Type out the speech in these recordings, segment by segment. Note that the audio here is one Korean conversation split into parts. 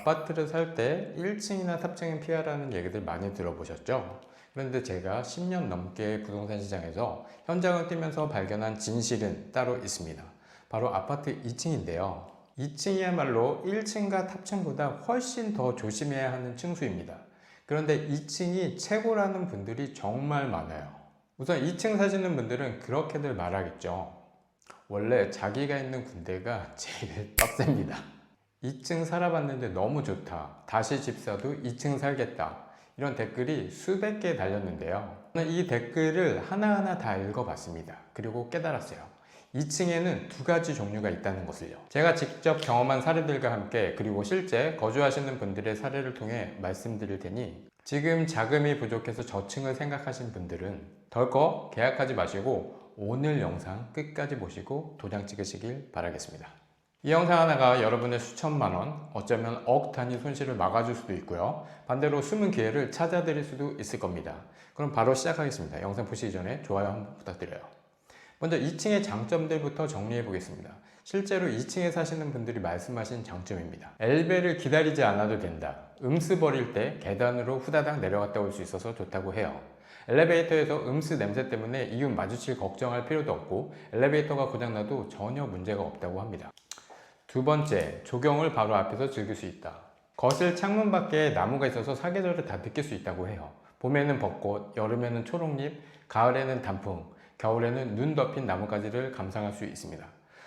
아파트를 살 때 1층이나 탑층은 피하라는 얘기들 많이 들어보셨죠? 그런데 제가 10년 넘게 부동산 시장에서 현장을 뛰면서 발견한 진실은 따로 있습니다. 바로 아파트 2층인데요. 2층이야말로 1층과 탑층보다 훨씬 더 조심해야 하는 층수입니다. 그런데 2층이 최고라는 분들이 정말 많아요. 우선 2층 사시는 분들은 그렇게들 말하겠죠. 원래 자기가 있는 군대가 제일 빡셉니다. 2층 살아봤는데 너무 좋다. 다시 집 사도 2층 살겠다. 이런 댓글이 수백 개 달렸는데요. 저는 이 댓글을 하나하나 다 읽어봤습니다. 그리고 깨달았어요. 2층에는 두 가지 종류가 있다는 것을요. 제가 직접 경험한 사례들과 함께 그리고 실제 거주하시는 분들의 사례를 통해 말씀드릴 테니 지금 자금이 부족해서 저층을 생각하신 분들은 덜컥 계약하지 마시고 오늘 영상 끝까지 보시고 도장 찍으시길 바라겠습니다. 이 영상 하나가 여러분의 수천만 원, 어쩌면 억 단위 손실을 막아줄 수도 있고요. 반대로 숨은 기회를 찾아드릴 수도 있을 겁니다. 그럼 바로 시작하겠습니다. 영상 보시기 전에 좋아요 한번 부탁드려요. 먼저 2층의 장점들부터 정리해 보겠습니다. 실제로 2층에 사시는 분들이 말씀하신 장점입니다. 엘베를 기다리지 않아도 된다. 음수 버릴 때 계단으로 후다닥 내려갔다 올 수 있어서 좋다고 해요. 엘리베이터에서 음수 냄새 때문에 이웃 마주칠 걱정할 필요도 없고 엘리베이터가 고장나도 전혀 문제가 없다고 합니다. 두 번째, 조경을 바로 앞에서 즐길 수 있다. 거실 창문 밖에 나무가 있어서 사계절을 다 느낄 수 있다고 해요. 봄에는 벚꽃, 여름에는 초록잎, 가을에는 단풍, 겨울에는 눈 덮인 나뭇가지를 감상할 수 있습니다.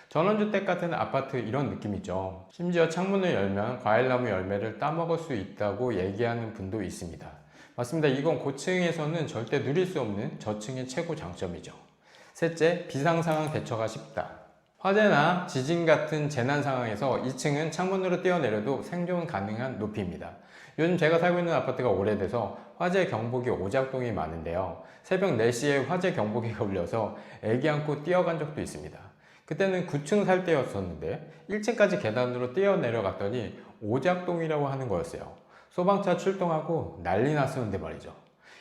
전원주택 같은 아파트 이런 느낌이죠. 심지어 창문을 열면 과일나무 열매를 따먹을 수 있다고 얘기하는 분도 있습니다. 맞습니다. 이건 고층에서는 절대 누릴 수 없는 저층의 최고 장점이죠. 셋째, 비상상황 대처가 쉽다. 화재나 지진 같은 재난 상황에서 2층은 창문으로 뛰어내려도 생존 가능한 높이입니다. 요즘 제가 살고 있는 아파트가 오래돼서 화재 경보기 오작동이 많은데요. 새벽 4시에 화재 경보기가 울려서 애기 안고 뛰어간 적도 있습니다. 그때는 9층 살 때였었는데 1층까지 계단으로 뛰어내려갔더니 오작동이라고 하는 거였어요. 소방차 출동하고 난리 났었는데 말이죠.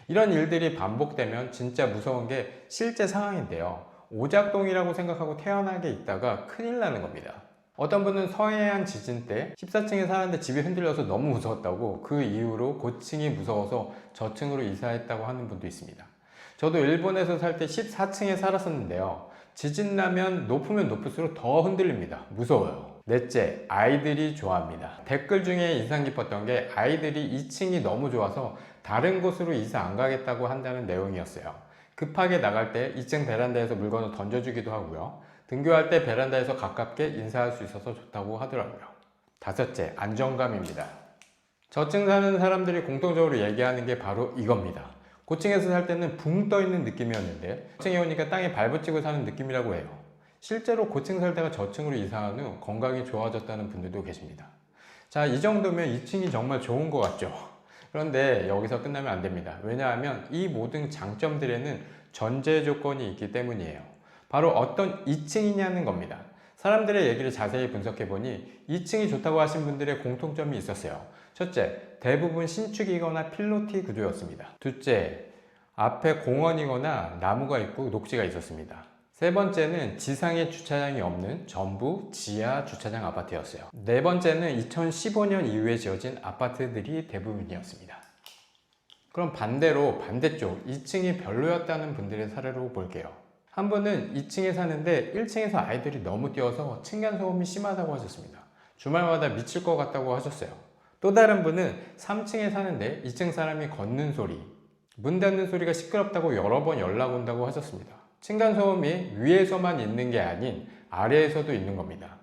이런 일들이 반복되면 진짜 무서운 게 실제 상황인데요. 오작동이라고 생각하고 태어나게 있다가 큰일 나는 겁니다. 어떤 분은 서해안 지진 때 14층에 살았는데 집이 흔들려서 너무 무서웠다고 그 이후로 고층이 무서워서 저층으로 이사했다고 하는 분도 있습니다. 저도 일본에서 살 때 14층에 살았었는데요. 지진 나면 높으면 높을수록 더 흔들립니다. 무서워요. 넷째, 아이들이 좋아합니다. 댓글 중에 인상 깊었던 게 아이들이 2층이 너무 좋아서 다른 곳으로 이사 안 가겠다고 한다는 내용이었어요. 급하게 나갈 때 2층 베란다에서 물건을 던져주기도 하고요. 등교할 때 베란다에서 가깝게 인사할 수 있어서 좋다고 하더라고요. 다섯째, 안정감입니다. 저층 사는 사람들이 공통적으로 얘기하는 게 바로 이겁니다. 고층에서 살 때는 붕 떠있는 느낌이었는데 저층에 오니까 땅에 발붙이고 사는 느낌이라고 해요. 실제로 고층 살다가 저층으로 이사한 후 건강이 좋아졌다는 분들도 계십니다. 자, 이 정도면 2층이 정말 좋은 것 같죠? 그런데 여기서 끝나면 안 됩니다. 왜냐하면 이 모든 장점들에는 전제 조건이 있기 때문이에요. 바로 어떤 2층이냐는 겁니다. 사람들의 얘기를 자세히 분석해 보니 2층이 좋다고 하신 분들의 공통점이 있었어요. 첫째, 대부분 신축이거나 필로티 구조였습니다. 둘째, 앞에 공원이거나 나무가 있고 녹지가 있었습니다. 세 번째는 지상에 주차장이 없는 전부 지하 주차장 아파트였어요. 네 번째는 2015년 이후에 지어진 아파트들이 대부분이었습니다. 그럼 반대로 반대쪽 2층이 별로였다는 분들의 사례로 볼게요. 한 분은 2층에 사는데 1층에서 아이들이 너무 뛰어서 층간소음이 심하다고 하셨습니다. 주말마다 미칠 것 같다고 하셨어요. 또 다른 분은 3층에 사는데 2층 사람이 걷는 소리, 문 닫는 소리가 시끄럽다고 여러 번 연락 온다고 하셨습니다. 층간소음이 위에서만 있는 게 아닌 아래에서도 있는 겁니다.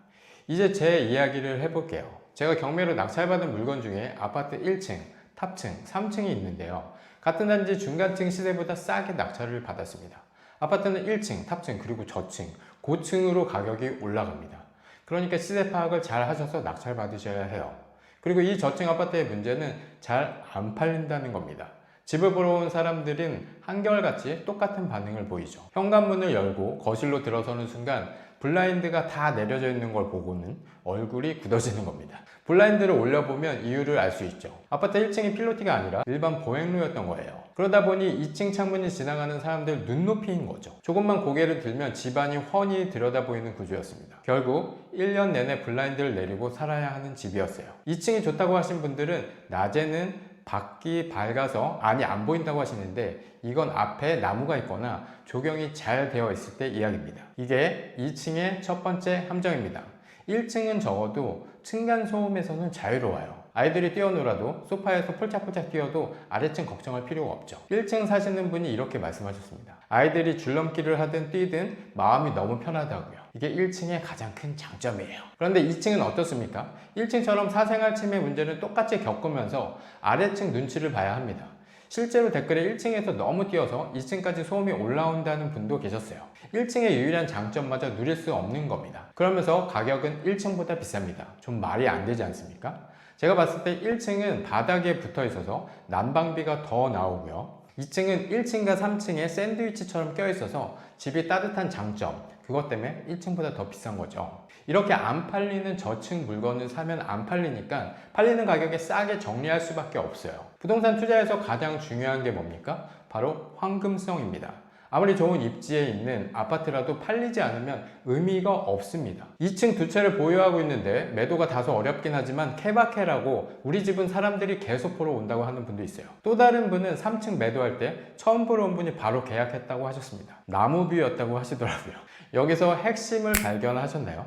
이제 제 이야기를 해볼게요. 제가 경매로 낙찰받은 물건 중에 아파트 1층, 탑층, 3층이 있는데요. 같은 단지 중간층 시세보다 싸게 낙찰을 받았습니다. 아파트는 1층, 탑층, 그리고 저층, 고층으로 가격이 올라갑니다. 그러니까 시세 파악을 잘 하셔서 낙찰 받으셔야 해요. 그리고 이 저층 아파트의 문제는 잘 안 팔린다는 겁니다. 집을 보러 온 사람들은 한결같이 똑같은 반응을 보이죠. 현관문을 열고 거실로 들어서는 순간 블라인드가 다 내려져 있는 걸 보고는 얼굴이 굳어지는 겁니다. 블라인드를 올려보면 이유를 알 수 있죠. 아파트 1층이 필로티가 아니라 일반 보행로였던 거예요. 그러다 보니 2층 창문이 지나가는 사람들 눈높이인 거죠. 조금만 고개를 들면 집안이 훤히 들여다 보이는 구조였습니다. 결국 1년 내내 블라인드를 내리고 살아야 하는 집이었어요. 2층이 좋다고 하신 분들은 낮에는 밖이 밝아서 안이 안 보인다고 하시는데 이건 앞에 나무가 있거나 조경이 잘 되어 있을 때 이야기입니다. 이게 2층의 첫 번째 함정입니다. 1층은 적어도 층간소음에서는 자유로워요. 아이들이 뛰어놀아도 소파에서 폴짝폴짝 뛰어도 아래층 걱정할 필요가 없죠. 1층 사시는 분이 이렇게 말씀하셨습니다. 아이들이 줄넘기를 하든 뛰든 마음이 너무 편하다고요. 이게 1층의 가장 큰 장점이에요. 그런데 2층은 어떻습니까? 1층처럼 사생활 침해 문제를 똑같이 겪으면서 아래층 눈치를 봐야 합니다. 실제로 댓글에 1층에서 너무 뛰어서 2층까지 소음이 올라온다는 분도 계셨어요. 1층의 유일한 장점마저 누릴 수 없는 겁니다. 그러면서 가격은 1층보다 비쌉니다. 좀 말이 안 되지 않습니까? 제가 봤을 때 1층은 바닥에 붙어 있어서 난방비가 더 나오고요. 2층은 1층과 3층에 샌드위치처럼 껴 있어서 집이 따뜻한 장점, 그것 때문에 1층보다 더 비싼 거죠. 이렇게 안 팔리는 저층 물건을 사면 안 팔리니까 팔리는 가격에 싸게 정리할 수밖에 없어요. 부동산 투자에서 가장 중요한 게 뭡니까? 바로 황금성입니다. 아무리 좋은 입지에 있는 아파트라도 팔리지 않으면 의미가 없습니다. 2층 두 채를 보유하고 있는데 매도가 다소 어렵긴 하지만 케바케라고 우리 집은 사람들이 계속 보러 온다고 하는 분도 있어요. 또 다른 분은 3층 매도할 때 처음 보러 온 분이 바로 계약했다고 하셨습니다. 나무뷰였다고 하시더라고요. 여기서 핵심을 발견하셨나요?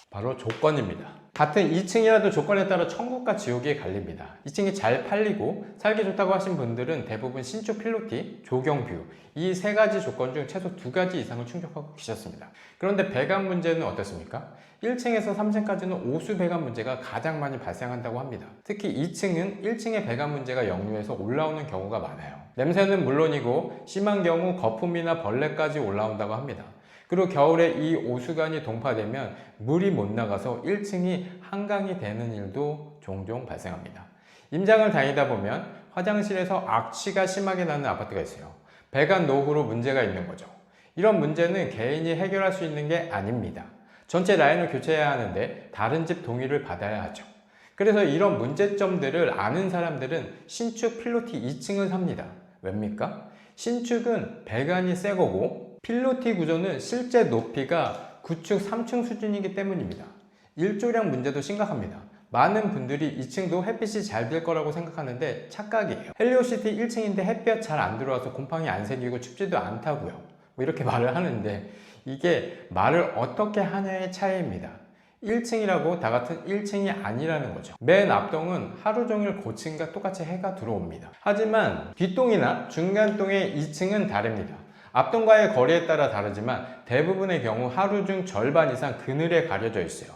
바로 조건입니다. 같은 2층이라도 조건에 따라 천국과 지옥이 갈립니다. 2층이 잘 팔리고 살기 좋다고 하신 분들은 대부분 신축 필로티, 조경뷰 이 세 가지 조건 중 최소 2가지 이상을 충족하고 계셨습니다. 그런데 배관 문제는 어떻습니까? 1층에서 3층까지는 오수 배관 문제가 가장 많이 발생한다고 합니다. 특히 2층은 1층의 배관 문제가 역류해서 올라오는 경우가 많아요. 냄새는 물론이고 심한 경우 거품이나 벌레까지 올라온다고 합니다. 그리고 겨울에 이 오수관이 동파되면 물이 못 나가서 1층이 한강이 되는 일도 종종 발생합니다. 임장을 다니다 보면 화장실에서 악취가 심하게 나는 아파트가 있어요. 배관 노후로 문제가 있는 거죠. 이런 문제는 개인이 해결할 수 있는 게 아닙니다. 전체 라인을 교체해야 하는데 다른 집 동의를 받아야 하죠. 그래서 이런 문제점들을 아는 사람들은 신축 필로티 2층을 삽니다. 왜입니까? 신축은 배관이 새 거고 필로티 구조는 실제 높이가 9층, 3층 수준이기 때문입니다. 일조량 문제도 심각합니다. 많은 분들이 2층도 햇빛이 잘 들 거라고 생각하는데 착각이에요. 헬리오시티 1층인데 햇볕 잘 안 들어와서 곰팡이 안 생기고 춥지도 않다고요. 뭐 이렇게 말을 하는데 이게 말을 어떻게 하냐의 차이입니다. 1층이라고 다 같은 1층이 아니라는 거죠. 맨 앞동은 하루 종일 고층과 똑같이 해가 들어옵니다. 하지만 뒷동이나 중간동의 2층은 다릅니다. 앞동과의 거리에 따라 다르지만 대부분의 경우 하루 중 절반 이상 그늘에 가려져 있어요.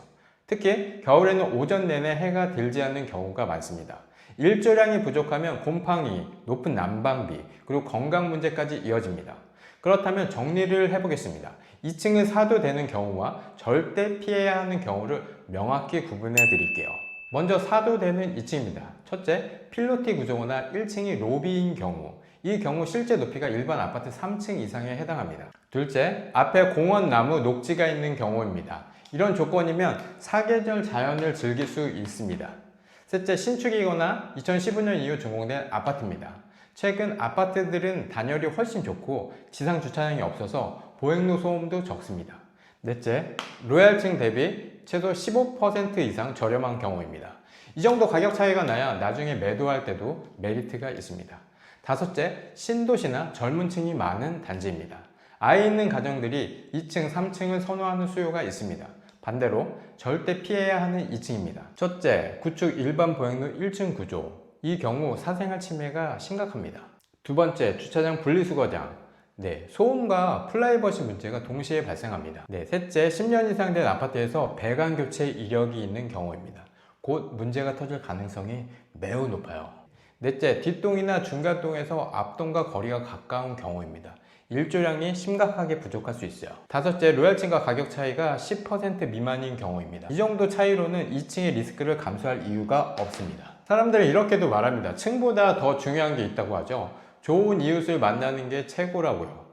특히 겨울에는 오전 내내 해가 들지 않는 경우가 많습니다. 일조량이 부족하면 곰팡이, 높은 난방비, 그리고 건강 문제까지 이어집니다. 그렇다면 정리를 해보겠습니다. 2층은 사도 되는 경우와 절대 피해야 하는 경우를 명확히 구분해 드릴게요. 먼저 사도 되는 2층입니다. 첫째, 필로티 구조나 1층이 로비인 경우. 이 경우 실제 높이가 일반 아파트 3층 이상에 해당합니다. 둘째, 앞에 공원 나무 녹지가 있는 경우입니다. 이런 조건이면 사계절 자연을 즐길 수 있습니다. 셋째, 신축이거나 2015년 이후 준공된 아파트입니다. 최근 아파트들은 단열이 훨씬 좋고 지상 주차장이 없어서 보행로 소음도 적습니다. 넷째, 로얄층 대비 최소 15% 이상 저렴한 경우입니다. 이 정도 가격 차이가 나야 나중에 매도할 때도 메리트가 있습니다. 다섯째, 신도시나 젊은 층이 많은 단지입니다. 아이 있는 가정들이 2층, 3층을 선호하는 수요가 있습니다. 반대로 절대 피해야 하는 2층입니다. 첫째, 구축 일반 보행로 1층 구조. 이 경우 사생활 침해가 심각합니다. 두 번째, 주차장 분리수거장. 소음과 프라이버시 문제가 동시에 발생합니다. 셋째, 10년 이상 된 아파트에서 배관 교체 이력이 있는 경우입니다. 곧 문제가 터질 가능성이 매우 높아요. 넷째, 뒷동이나 중간동에서 앞동과 거리가 가까운 경우입니다. 일조량이 심각하게 부족할 수 있어요. 다섯째, 로얄층과 가격 차이가 10% 미만인 경우입니다. 이 정도 차이로는 2층의 리스크를 감수할 이유가 없습니다. 사람들은 이렇게도 말합니다. 층보다 더 중요한 게 있다고 하죠. 좋은 이웃을 만나는 게 최고라고요.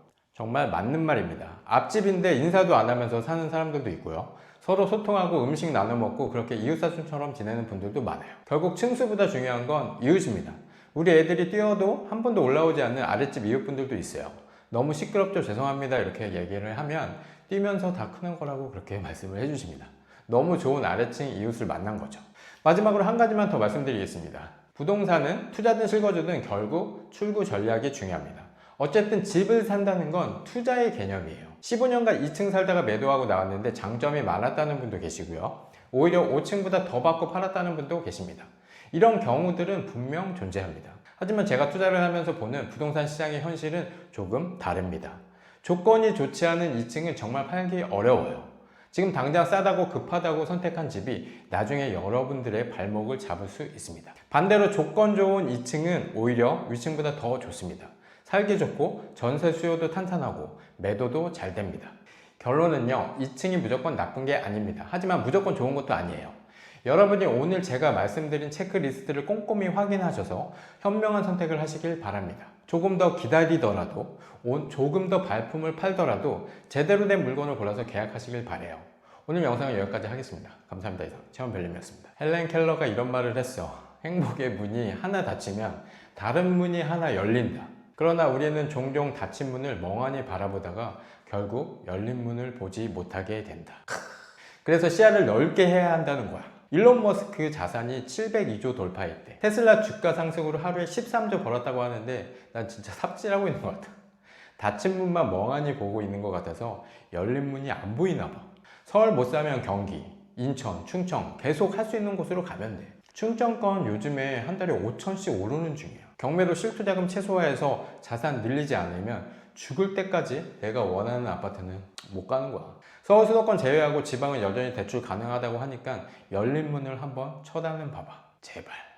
정말 맞는 말입니다. 앞집인데 인사도 안 하면서 사는 사람들도 있고요. 서로 소통하고 음식 나눠 먹고 그렇게 이웃사촌처럼 지내는 분들도 많아요. 결국 층수보다 중요한 건 이웃입니다. 우리 애들이 뛰어도 한 번도 올라오지 않는 아랫집 이웃분들도 있어요. 너무 시끄럽죠, 죄송합니다 이렇게 얘기를 하면 뛰면서 다 크는 거라고 그렇게 말씀을 해주십니다. 너무 좋은 아래층 이웃을 만난 거죠. 마지막으로 한 가지만 더 말씀드리겠습니다. 부동산은 투자든 실거주든 결국 출구 전략이 중요합니다. 어쨌든 집을 산다는 건 투자의 개념이에요. 15년간 2층 살다가 매도하고 나왔는데 장점이 많았다는 분도 계시고요. 오히려 5층보다 더 받고 팔았다는 분도 계십니다. 이런 경우들은 분명 존재합니다. 하지만 제가 투자를 하면서 보는 부동산 시장의 현실은 조금 다릅니다. 조건이 좋지 않은 2층은 정말 팔기 어려워요. 지금 당장 싸다고 급하다고 선택한 집이 나중에 여러분들의 발목을 잡을 수 있습니다. 반대로 조건 좋은 2층은 오히려 위층보다 더 좋습니다. 살기 좋고 전세 수요도 탄탄하고 매도도 잘 됩니다. 결론은요, 2층이 무조건 나쁜 게 아닙니다. 하지만 무조건 좋은 것도 아니에요. 여러분이 오늘 제가 말씀드린 체크리스트를 꼼꼼히 확인하셔서 현명한 선택을 하시길 바랍니다. 조금 더 기다리더라도, 조금 더 발품을 팔더라도 제대로 된 물건을 골라서 계약하시길 바래요. 오늘 영상은 여기까지 하겠습니다. 감사합니다. 이상 체험별님이었습니다. 헬렌 켈러가 이런 말을 했어. 행복의 문이 하나 닫히면 다른 문이 하나 열린다. 그러나 우리는 종종 닫힌 문을 멍하니 바라보다가 결국 열린 문을 보지 못하게 된다. 그래서 시야를 넓게 해야 한다는 거야. 일론 머스크 자산이 702조 돌파했대. 테슬라 주가 상승으로 하루에 13조 벌었다고 하는데 난 진짜 삽질하고 있는 것 같아. 닫힌 문만 멍하니 보고 있는 것 같아서 열린 문이 안 보이나 봐. 서울 못 사면 경기, 인천, 충청 계속 할 수 있는 곳으로 가면 돼. 충청권 요즘에 한 달에 5천씩 오르는 중이야. 경매로 실투자금 최소화해서 자산 늘리지 않으면 죽을 때까지 내가 원하는 아파트는 못 가는 거야. 서울 수도권 제외하고 지방은 여전히 대출 가능하다고 하니까 열린 문을 한번 쳐다는 봐봐. 제발.